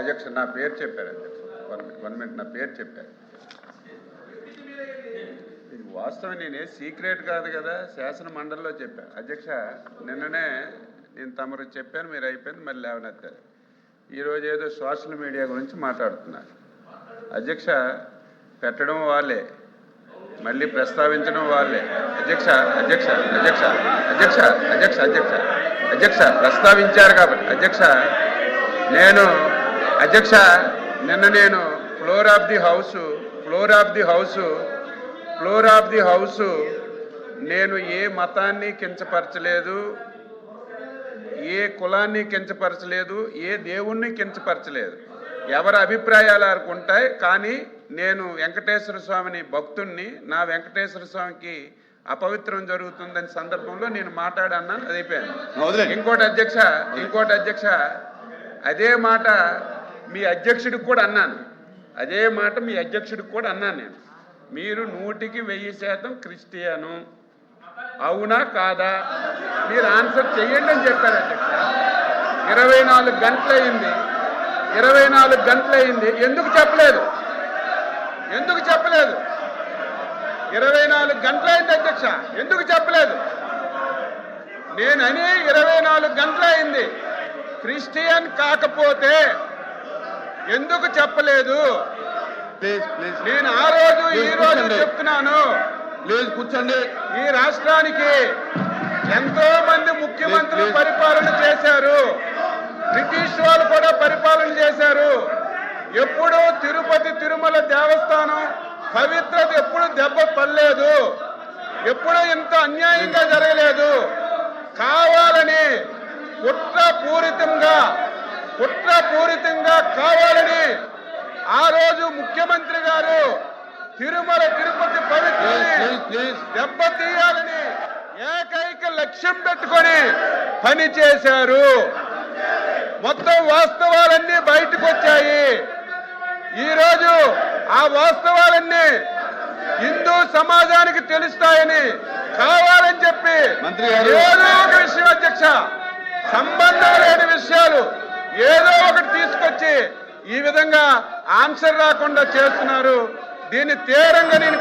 అధ్యక్ష నా పేరు చెప్పారు అధ్యక్ష. వన్ మినిట్, నా పేరు చెప్పారు. ఇది వాస్తవం, నేనే సీక్రెట్ కాదు కదా, శాసన మండలిలో చెప్పాను అధ్యక్ష. నిన్ననే నేను తమరు చెప్పాను, మీరు అయిపోయింది, మళ్ళీ లేవనెత్తారు. ఈరోజు ఏదో సోషల్ మీడియా గురించి మాట్లాడుతున్నారు అధ్యక్ష. పెట్టడం వాళ్ళే, మళ్ళీ ప్రస్తావించడం వాళ్ళే అధ్యక్ష. అధ్యక్ష అధ్యక్ష అధ్యక్ష అధ్యక్ష అధ్యక్ష అధ్యక్ష ప్రస్తావించారు కాబట్టి అధ్యక్ష, నిన్న ఫ్లోర్ ఆఫ్ ది హౌస్ నేను ఏ మతాన్ని కించపరచలేదు, ఏ కులాన్ని కించపరచలేదు, ఏ దేవుణ్ణి కించపరచలేదు. ఎవరి అభిప్రాయాలు వారికి ఉంటాయి. కానీ నేను వెంకటేశ్వర స్వామిని భక్తుణ్ణి, నా వెంకటేశ్వర స్వామికి అపవిత్రం జరుగుతుందని సందర్భంలో నేను మాట్లాడన్నాను, అది అయిపోయాను. ఇంకోటి అధ్యక్ష, అదే మాట మీ అధ్యక్షుడికి కూడా అన్నాను, నేను. మీరు 100% క్రిస్టియను, అవునా కాదా, మీరు ఆన్సర్ చెయ్యండి అని చెప్పారు అధ్యక్ష. 24 గంటలైంది, ఎందుకు చెప్పలేదు? 24 గంటలైంది అధ్యక్ష, ఎందుకు చెప్పలేదు? నేనని 24 గంటలైంది, క్రిస్టియన్ కాకపోతే ఎందుకు చెప్పలేదు? నేను ఆ రోజు ఈ రోజు చెప్తున్నాను. కూర్చోండి. ఈ రాష్ట్రానికి ఎంతో మంది ముఖ్యమంత్రులు పరిపాలన చేశారు, బ్రిటిష్ వాళ్ళు కూడా పరిపాలన చేశారు. ఎప్పుడు తిరుపతి తిరుమల దేవస్థానం పవిత్రత ఎప్పుడు దెబ్బ పడలేదు, ఎప్పుడు ఇంత అన్యాయంగా జరగలేదు. కావాలని కుట్రపూరితంగా కావాలని ఆ రోజు ముఖ్యమంత్రి గారు తిరుమల తిరుపతి పవిత్రని దెబ్బతీయాలని ఏకైక లక్ష్యం పెట్టుకొని పని చేశారు. మొత్తం వాస్తవాలన్నీ బయటకు వచ్చాయి. ఈరోజు ఆ వాస్తవాలన్నీ హిందూ సమాజానికి తెలుస్తాయని కావాలని చెప్పి ఏదో ఒక విషయం అధ్యక్ష, సంబంధం లేని విషయాలు ఏదో ఒకటి తీసుకొచ్చి ఈ విధంగా ఆన్సర్ రాకుండా చేస్తున్నారు. దీన్ని తీవ్రంగా నేను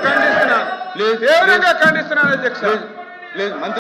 ఖండిస్తున్నాను, అధ్యక్ష.